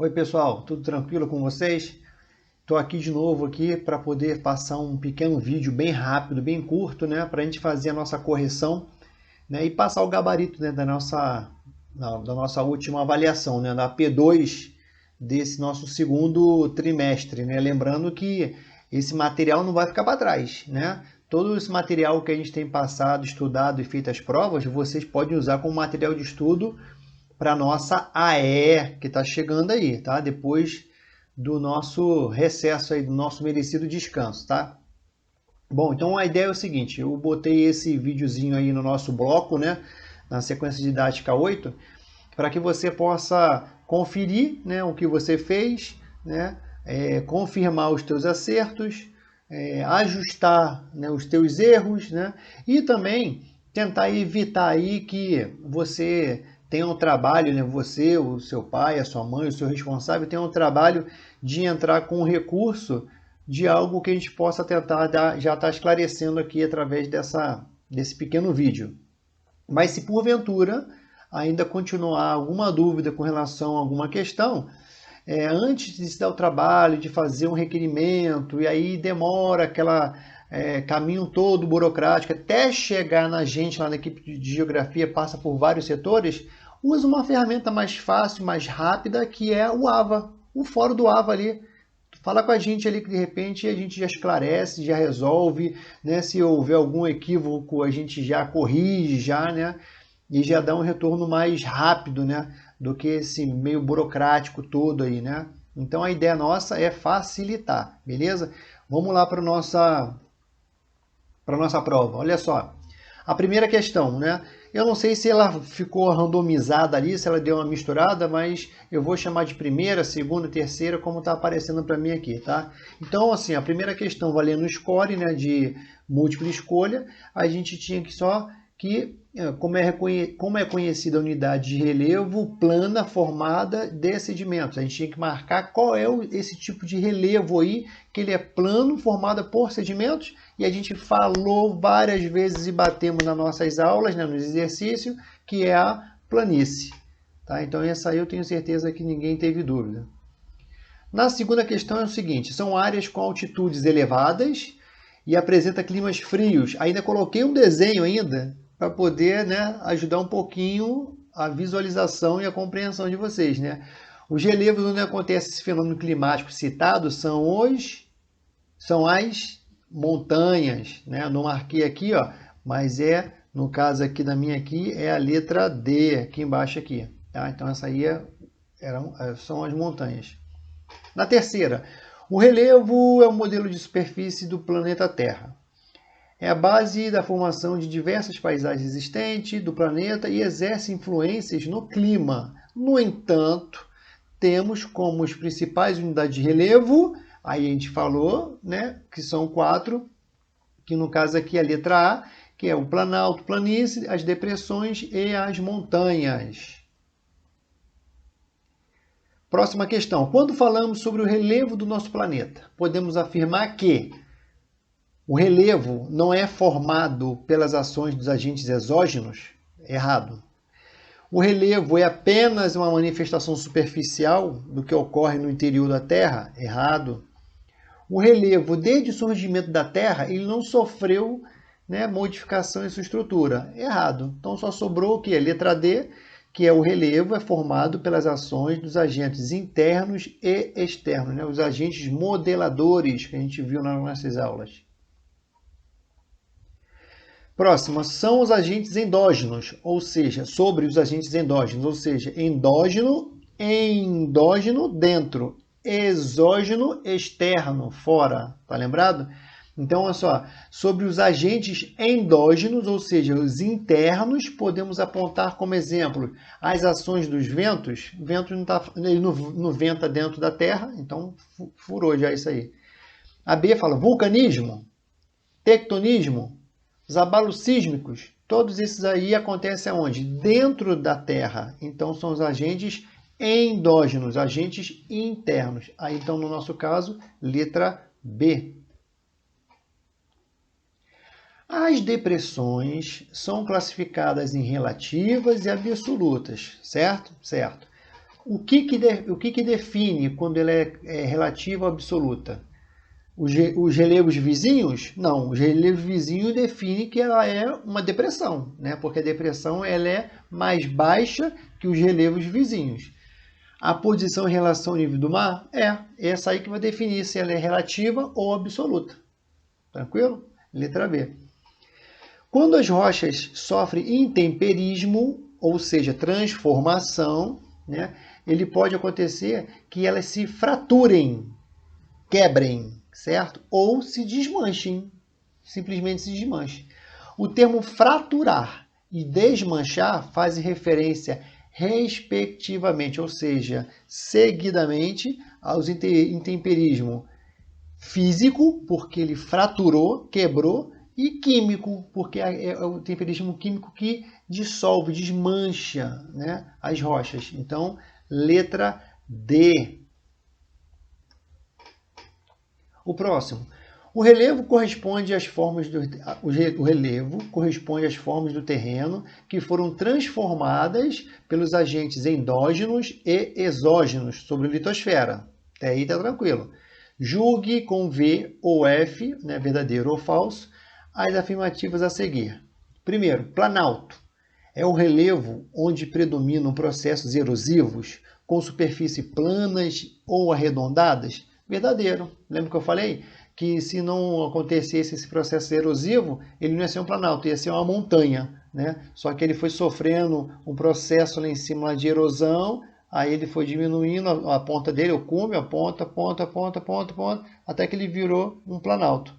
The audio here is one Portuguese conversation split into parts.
Oi pessoal, tudo tranquilo com vocês? Estou aqui de novo aqui para poder passar um pequeno vídeo bem rápido, bem curto, né, para a gente fazer a nossa correção, né, e passar o gabarito, né, da nossa última avaliação, né, da P2 desse nosso segundo trimestre, né? Lembrando que esse material não vai ficar para trás, né? Todo esse material que a gente tem passado, estudado e feito as provas, vocês podem usar como material de estudo para nossa AE, que está chegando aí, tá? Depois do nosso recesso aí, do nosso merecido descanso, tá? Bom, então a ideia é o seguinte, eu botei esse videozinho aí no nosso bloco, né? Na sequência didática 8, para que você possa conferir, né, o que você fez, né? Confirmar os teus acertos, ajustar, né, os teus erros, né? E também tentar evitar aí que você tenha um trabalho, né, você, o seu pai, a sua mãe, o seu responsável, tenha um trabalho de entrar com um recurso de algo que a gente possa tentar já estar esclarecendo aqui através desse pequeno vídeo. Mas se porventura ainda continuar alguma dúvida com relação a alguma questão, antes de se dar o trabalho de fazer um requerimento, e aí demora aquela caminho todo burocrático até chegar na gente lá na equipe de geografia, passa por vários setores, usa uma ferramenta mais fácil, mais rápida, que é o AVA, o fórum do AVA ali. Fala com a gente ali que de repente a gente já esclarece, já resolve, né? Se houver algum equívoco, a gente já corrige, já, né? E já dá um retorno mais rápido, né? Do que esse meio burocrático todo aí, né? Então a ideia nossa é facilitar, beleza? Vamos lá para nossa prova. Olha só. A primeira questão, né? Eu não sei se ela ficou randomizada ali, se ela deu uma misturada, mas eu vou chamar de primeira, segunda, terceira, como está aparecendo para mim aqui, tá? Então, assim, a primeira questão valendo score, né, de múltipla escolha, a gente tinha que só que, como é conhecida a unidade de relevo plana formada de sedimentos. A gente tinha que marcar qual é esse tipo de relevo aí, que ele é plano, formado por sedimentos, e a gente falou várias vezes e batemos nas nossas aulas, né, nos exercícios, que é a planície. Tá? Então essa aí eu tenho certeza que ninguém teve dúvida. Na segunda questão é o seguinte, são áreas com altitudes elevadas e apresenta climas frios. Ainda coloquei um desenho ainda para poder, né, ajudar um pouquinho a visualização e a compreensão de vocês, né? Os relevos onde acontece esse fenômeno climático citado são as montanhas, né? Não marquei aqui, ó, mas no caso aqui da minha aqui, é a letra D, aqui embaixo aqui, tá? Então essa aí são as montanhas. Na terceira, o relevo é o modelo de superfície do planeta Terra. É a base da formação de diversas paisagens existentes do planeta e exerce influências no clima. No entanto, temos como as principais unidades de relevo, aí a gente falou, né, que são 4, que no caso aqui é a letra A, que é o planalto, planície, as depressões e as montanhas. Próxima questão. Quando falamos sobre o relevo do nosso planeta, podemos afirmar que o relevo não é formado pelas ações dos agentes exógenos? Errado. O relevo é apenas uma manifestação superficial do que ocorre no interior da Terra? Errado. O relevo, desde o surgimento da Terra, ele não sofreu, né, modificação em sua estrutura? Errado. Então só sobrou o que? Letra D, que é o relevo é formado pelas ações dos agentes internos e externos, né? Os agentes modeladores que a gente viu nas nossas aulas. Próxima, são os agentes endógenos, ou seja, sobre os agentes endógenos, ou seja, endógeno dentro, exógeno externo, fora, tá lembrado? Então, olha só, sobre os agentes endógenos, ou seja, os internos, podemos apontar como exemplo as ações dos ventos. O vento ele não venta dentro da Terra, então furou já isso aí. A B fala vulcanismo, tectonismo, os abalos sísmicos, todos esses aí acontecem aonde? Dentro da Terra. Então, são os agentes endógenos, agentes internos. Aí, então, no nosso caso, letra B. As depressões são classificadas em relativas e absolutas, certo? Certo. O que define quando ela é relativa ou absoluta? Os relevos vizinhos? Não, os relevos vizinhos definem que ela é uma depressão, né? Porque a depressão ela é mais baixa que os relevos vizinhos. A posição em relação ao nível do mar é essa aí que vai definir se ela é relativa ou absoluta. Tranquilo? Letra B. Quando as rochas sofrem intemperismo, ou seja, transformação, né, ele pode acontecer que elas se fraturem, quebrem, certo? Ou se desmanchem, simplesmente se desmanchem. O termo fraturar e desmanchar fazem referência respectivamente, ou seja, seguidamente aos intemperismo físico, porque ele fraturou, quebrou, e químico, porque é o temperismo químico que dissolve, desmancha, né, as rochas. Então, letra D. O próximo. O relevo corresponde às formas do terreno que foram transformadas pelos agentes endógenos e exógenos sobre a litosfera. Até aí está tranquilo. Julgue com V ou F, né, verdadeiro ou falso, as afirmativas a seguir. Primeiro, planalto. É o relevo onde predominam processos erosivos com superfícies planas ou arredondadas? Verdadeiro. Lembra que eu falei? Que se não acontecesse esse processo erosivo, ele não ia ser um planalto, ia ser uma montanha, né? Só que ele foi sofrendo um processo lá em cima de erosão, aí ele foi diminuindo a ponta dele, o cume, a ponta, até que ele virou um planalto,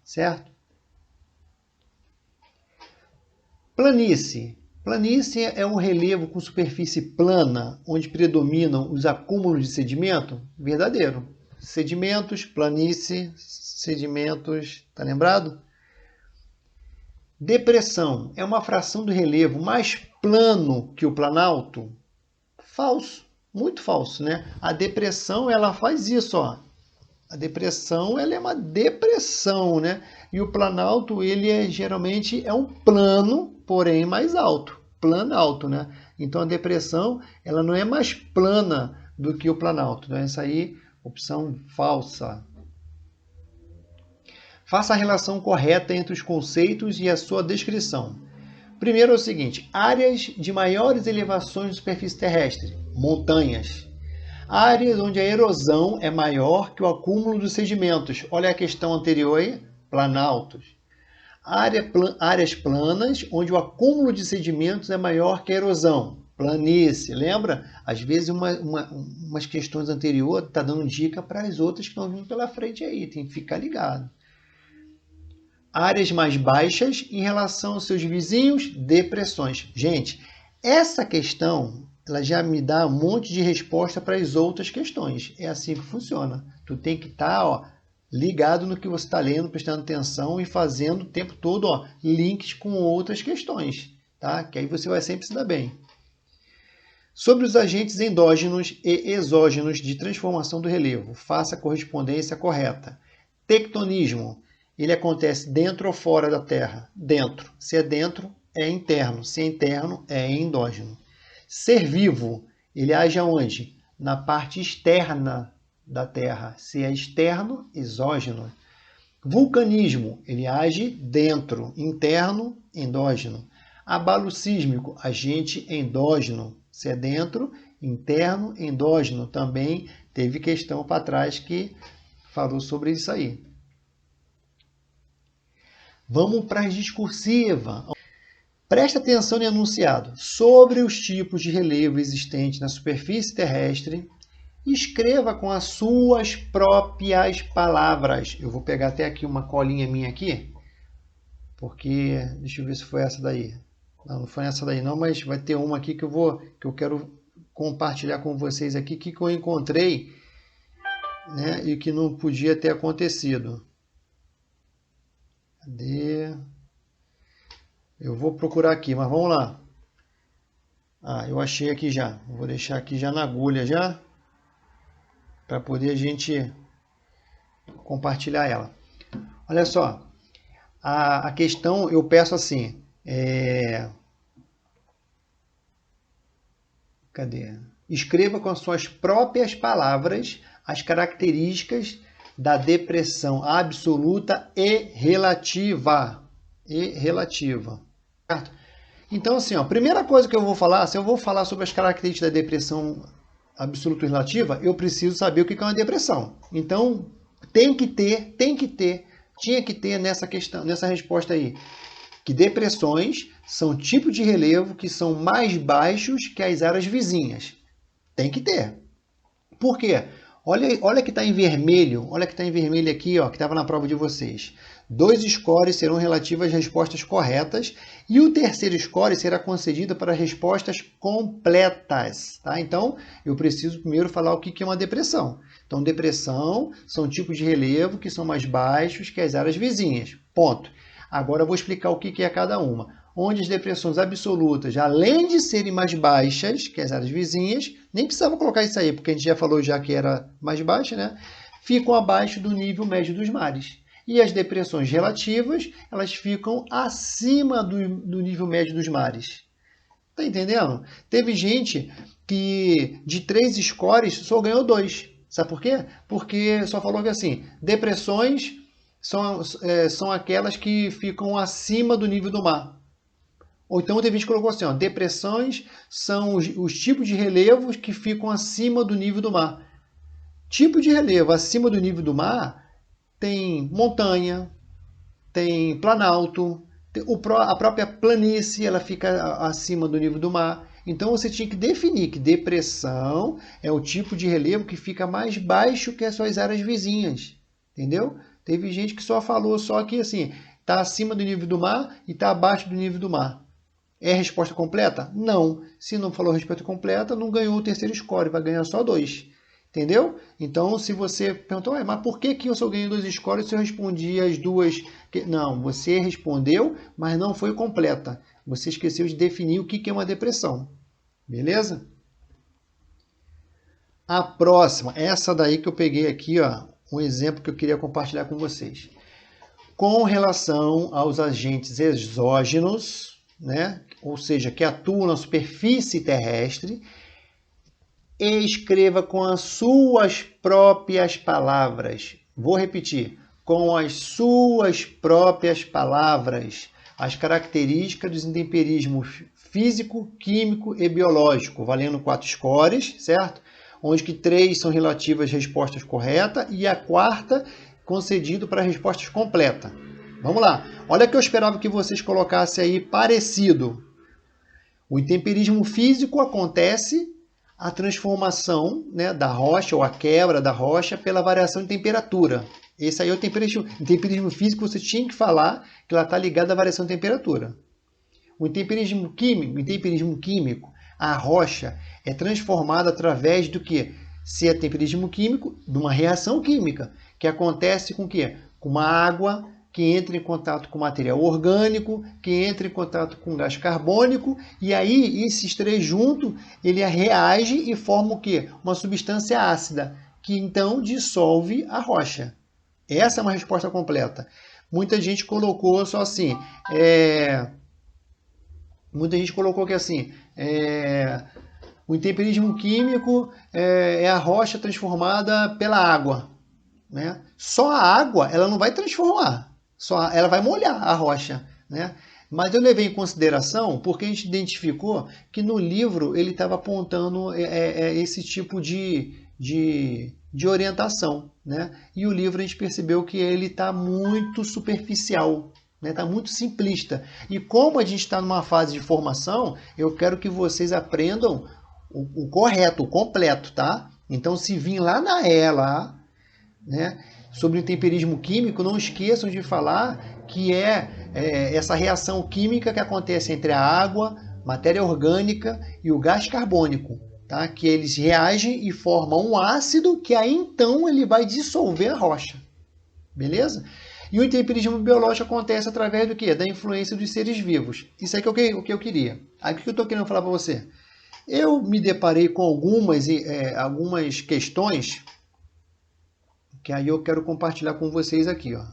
certo? Planície. Planície é um relevo com superfície plana, onde predominam os acúmulos de sedimento? Verdadeiro. Sedimentos, planície, sedimentos, tá lembrado? Depressão é uma fração do relevo mais plano que o planalto? Falso, muito falso, né? A depressão, ela faz isso, ó. A depressão, ela é uma depressão, né? E o planalto, ele geralmente é um plano, porém mais alto. Planalto, né? Então a depressão, ela não é mais plana do que o planalto. Então essa aí, opção falsa. Faça a relação correta entre os conceitos e a sua descrição. Primeiro é o seguinte: áreas de maiores elevações de superfície terrestre, montanhas. Áreas onde a erosão é maior que o acúmulo dos sedimentos. Olha a questão anterior aí, planaltos. Áreas planas, onde o acúmulo de sedimentos é maior que a erosão. Planície. Lembra? Às vezes umas questões anteriores está dando dica para as outras que estão vindo pela frente aí. Tem que ficar ligado. Áreas mais baixas em relação aos seus vizinhos, depressões. Gente, essa questão ela já me dá um monte de resposta para as outras questões. É assim que funciona. Tu tem que estar ligado no que você está lendo, prestando atenção e fazendo o tempo todo links com outras questões. Tá? Que aí você vai sempre se dar bem. Sobre os agentes endógenos e exógenos de transformação do relevo, faça a correspondência correta. Tectonismo. Ele acontece dentro ou fora da Terra? Dentro. Se é dentro, é interno. Se é interno, é endógeno. Ser vivo, ele age aonde? Na parte externa da Terra. Se é externo, exógeno. Vulcanismo, ele age dentro. Interno, endógeno. Abalo sísmico, agente endógeno. Se é dentro, interno, endógeno. Também teve questão para trás que falou sobre isso aí. Vamos para a discursiva. Presta atenção no enunciado. Sobre os tipos de relevo existentes na superfície terrestre, escreva com as suas próprias palavras. Eu vou pegar até aqui uma colinha minha aqui, porque deixa eu ver se foi essa daí. Não foi essa daí não, mas vai ter uma aqui que eu quero compartilhar com vocês aqui que eu encontrei, né, e que não podia ter acontecido. Cadê? Eu vou procurar aqui, mas vamos lá. Eu achei aqui já. Vou deixar aqui já na agulha já, para poder a gente compartilhar ela. Olha só, a questão eu peço assim, cadê? Escreva com as suas próprias palavras as características da depressão absoluta e relativa. Certo? Então, assim, ó, a primeira coisa que eu vou falar, se eu vou falar sobre as características da depressão absoluta e relativa, eu preciso saber o que é uma depressão. Então, tinha que ter nessa questão, nessa resposta aí, que depressões são tipos de relevo que são mais baixos que as áreas vizinhas. Tem que ter. Por quê? Olha que está em vermelho, olha que está em vermelho aqui, ó, que estava na prova de vocês. 2 scores serão relativas às respostas corretas e o terceiro score será concedido para respostas completas. Tá? Então, eu preciso primeiro falar o que é uma depressão. Então, depressão são tipos de relevo que são mais baixos que as áreas vizinhas. Ponto. Agora eu vou explicar o que é cada uma. Onde as depressões absolutas, além de serem mais baixas que as áreas vizinhas, nem precisava colocar isso aí, porque a gente já falou já que era mais baixa, né? Ficam abaixo do nível médio dos mares. E as depressões relativas, elas ficam acima do nível médio dos mares. Tá entendendo? Teve gente que de 3 scores só ganhou 2. Sabe por quê? Porque só falou que assim, depressões são aquelas que ficam acima do nível do mar. Ou então teve gente que colocou assim, ó, depressões são os tipos de relevos que ficam acima do nível do mar. Tipo de relevo acima do nível do mar tem montanha, tem planalto, a própria planície ela fica acima do nível do mar. Então você tinha que definir que depressão é o tipo de relevo que fica mais baixo que as suas áreas vizinhas. Entendeu? Teve gente que só falou só que assim, está acima do nível do mar e está abaixo do nível do mar. É a resposta completa? Não. Se não falou a resposta completa, não ganhou o terceiro score, vai ganhar só 2. Entendeu? Então, se você perguntou, mas por que eu só ganhei 2 scores se eu respondi as duas? Não, você respondeu, mas não foi completa. Você esqueceu de definir o que é uma depressão. Beleza? A próxima, essa daí que eu peguei aqui, ó, um exemplo que eu queria compartilhar com vocês. Com relação aos agentes exógenos, né? Ou seja, que atuam na superfície terrestre, escreva com as suas próprias palavras. Vou repetir, com as suas próprias palavras, as características dos intemperismos físico, químico e biológico, valendo 4 scores, certo? Onde que 3 são relativas às respostas corretas e a quarta concedido para respostas completas. Vamos lá. Olha que eu esperava que vocês colocassem aí parecido. O intemperismo físico acontece a transformação, né, da rocha ou a quebra da rocha pela variação de temperatura. Esse aí é o intemperismo físico, você tinha que falar que ela está ligada à variação de temperatura. O intemperismo químico, a rocha é transformada através do que? Se é temperismo químico, de uma reação química, que acontece com o quê? Com uma água que entra em contato com material orgânico, que entra em contato com gás carbônico, e aí esses 3 juntos, ele reage e forma o quê? Uma substância ácida, que então dissolve a rocha. Essa é uma resposta completa. Muita gente colocou só assim, muita gente colocou que assim, o intemperismo químico é a rocha transformada pela água. Né? Só a água ela não vai transformar, ela vai molhar a rocha. Né? Mas eu levei em consideração porque a gente identificou que no livro ele estava apontando esse tipo de orientação. Né? E o livro a gente percebeu que ele está muito superficial. Está muito simplista. E como a gente está numa fase de formação, eu quero que vocês aprendam o correto, o completo, tá? Então, se vir lá na ELA, né, sobre o temperismo químico, não esqueçam de falar que essa reação química que acontece entre a água, matéria orgânica e o gás carbônico, tá? Que eles reagem e formam um ácido que aí então ele vai dissolver a rocha. Beleza? E o intemperismo biológico acontece através do quê? Da influência dos seres vivos. Isso é o que eu queria. Aí o que eu estou querendo falar para você? Eu me deparei com algumas questões que aí eu quero compartilhar com vocês aqui. Ó.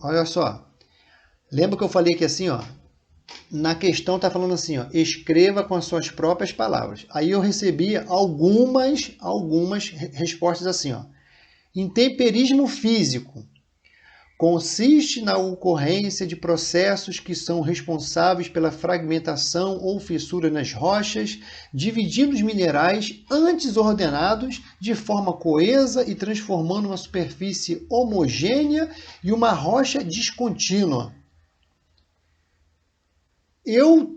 Olha só. Lembra que eu falei que assim, ó, na questão está falando assim, ó, escreva com as suas próprias palavras. Aí eu recebi algumas respostas assim, ó. Intemperismo físico consiste na ocorrência de processos que são responsáveis pela fragmentação ou fissura nas rochas, dividindo os minerais antes ordenados de forma coesa e transformando uma superfície homogênea e uma rocha descontínua. Eu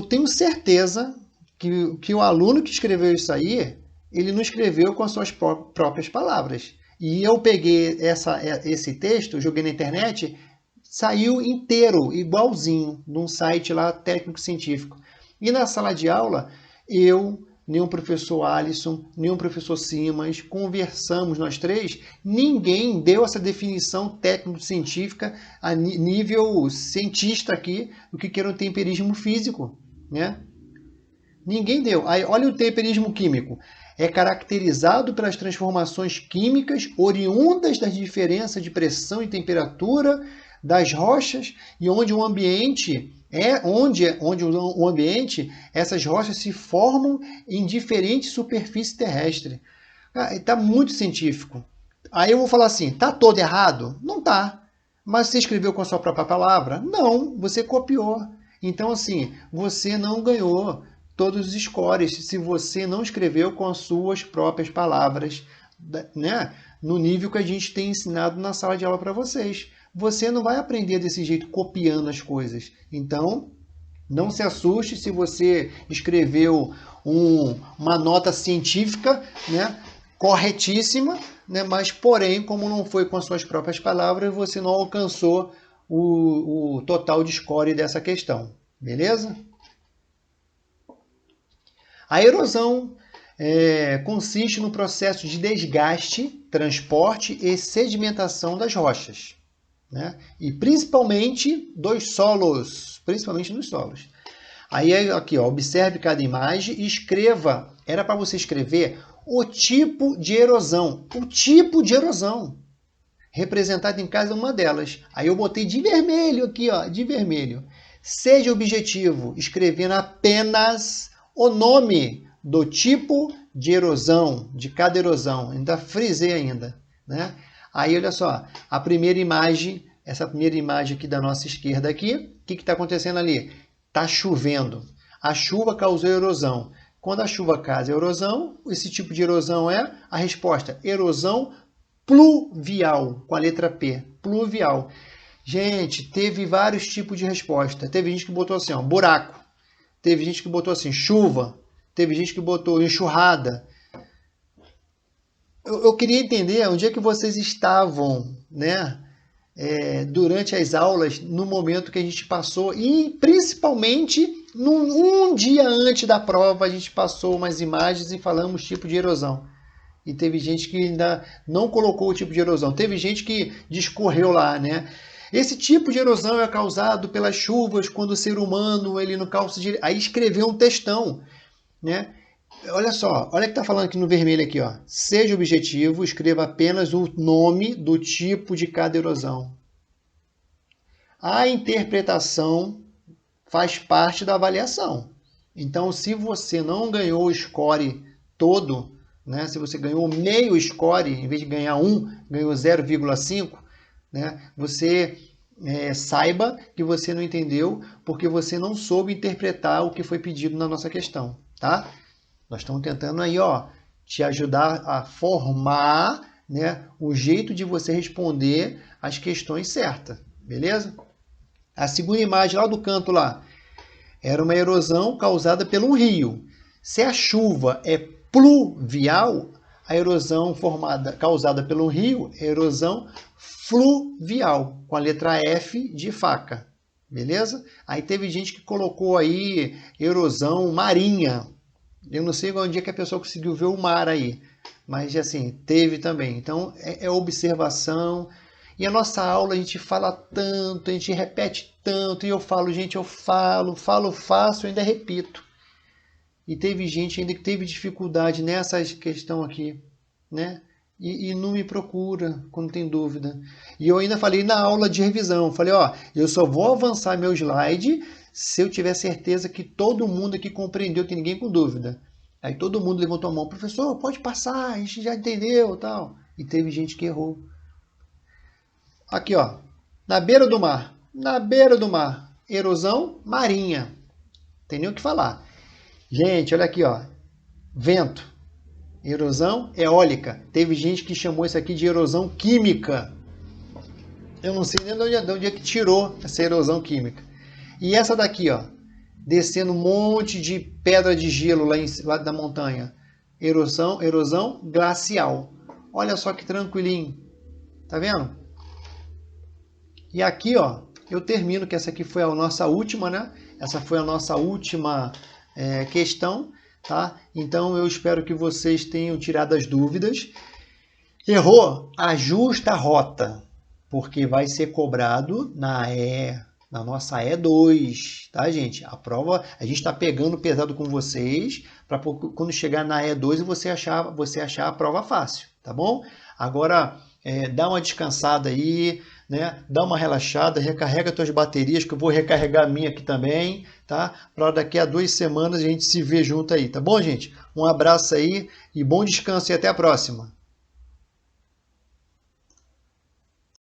tenho certeza que o aluno que escreveu isso aí, ele não escreveu com as suas próprias palavras. E eu peguei esse texto, joguei na internet, saiu inteiro, igualzinho, num site lá técnico-científico. E na sala de aula, eu, nem o professor Alisson, nem o professor Simas, conversamos nós três, ninguém deu essa definição técnico-científica a nível cientista aqui, do que era o temperismo físico, né? Ninguém deu. Aí, olha o temperismo químico. É caracterizado pelas transformações químicas oriundas das diferenças de pressão e temperatura das rochas e onde o ambiente essas rochas se formam em diferentes superfícies terrestres. Está muito científico. Aí eu vou falar assim, tá todo errado? Não tá. Mas você escreveu com a sua própria palavra? Não, você copiou. Então assim, você não ganhou todos os scores se você não escreveu com as suas próprias palavras, né? No nível que a gente tem ensinado na sala de aula para vocês. Você não vai aprender desse jeito copiando as coisas. Então, não se assuste se você escreveu uma nota científica, né, corretíssima, né, mas, porém, como não foi com as suas próprias palavras, você não alcançou o total de score dessa questão. Beleza? A erosão consiste no processo de desgaste, transporte e sedimentação das rochas, né? E principalmente dos solos, principalmente nos solos. Aí aqui, ó, observe cada imagem e escreva. Era para você escrever o tipo de erosão, representado em cada uma delas. Aí eu botei de vermelho aqui, ó, de vermelho. Seja objetivo, escrevendo apenas o nome do tipo de erosão, de cada erosão. Ainda frisei ainda, né? Aí, olha só, a primeira imagem, essa primeira imagem aqui da nossa esquerda aqui, o que está acontecendo ali? Está chovendo. A chuva causou erosão. Quando a chuva causa erosão, esse tipo de erosão é a resposta, erosão pluvial, com a letra P, pluvial. Gente, teve vários tipos de resposta. Teve gente que botou assim, ó, buraco. Teve gente que botou assim, chuva. Teve gente que botou enxurrada. Eu queria entender onde é que vocês estavam, né? Durante as aulas, no momento que a gente passou, e principalmente um dia antes da prova, a gente passou umas imagens e falamos tipo de erosão. E teve gente que ainda não colocou o tipo de erosão. Teve gente que discorreu lá, né? Esse tipo de erosão é causado pelas chuvas quando o ser humano ele não calça de... Aí escreveu um textão, né? Olha só, olha o que está falando aqui no vermelho aqui, ó. Seja objetivo, escreva apenas o nome do tipo de cada erosão. A interpretação faz parte da avaliação. Então, se você não ganhou o score todo, né? Se você ganhou meio score, em vez de ganhar 1, ganhou 0,5, né? Você saiba que você não entendeu porque você não soube interpretar o que foi pedido na nossa questão, tá? Nós estamos tentando aí, ó, te ajudar a formar, né, o jeito de você responder as questões certas, beleza? A segunda imagem lá do canto lá era uma erosão causada por um rio. Se a chuva é pluvial, a erosão causada pelo rio é erosão fluvial, com a letra F de faca, beleza? Aí teve gente que colocou aí erosão marinha. Eu não sei onde é que a pessoa conseguiu ver o mar aí, mas assim, teve também. Então, é observação. E a nossa aula a gente fala tanto, a gente repete tanto, e eu falo, gente, eu falo, faço, eu ainda repito. E teve gente ainda que teve dificuldade nessa questão aqui, né? E não me procura quando tem dúvida. E eu ainda falei na aula de revisão, falei, ó, eu só vou avançar meu slide se eu tiver certeza que todo mundo aqui compreendeu, que ninguém com dúvida. Aí todo mundo levantou a mão, professor, pode passar, a gente já entendeu, tal. E teve gente que errou. Aqui, ó, na beira do mar, erosão marinha. Tem nem o que falar. Gente, olha aqui, ó, vento, erosão eólica. Teve gente que chamou isso aqui de erosão química. Eu não sei nem de onde é que tirou essa erosão química. E essa daqui, ó, descendo um monte de pedra de gelo lá da montanha. Erosão glacial. Olha só que tranquilinho. Tá vendo? E aqui, ó, eu termino, que essa aqui foi a nossa última, né? Essa foi a nossa última questão, tá? Então eu espero que vocês tenham tirado as dúvidas. Errou? Ajusta a rota, porque vai ser cobrado na nossa E2, tá, gente? A prova, a gente está pegando pesado com vocês, para quando chegar na E2 você achar a prova fácil, tá bom? Agora, dá uma descansada aí, né? Dá uma relaxada, recarrega suas baterias, que eu vou recarregar a minha aqui também, tá? Para daqui a 2 semanas a gente se vê junto aí, tá bom, gente? Um abraço aí e bom descanso e até a próxima.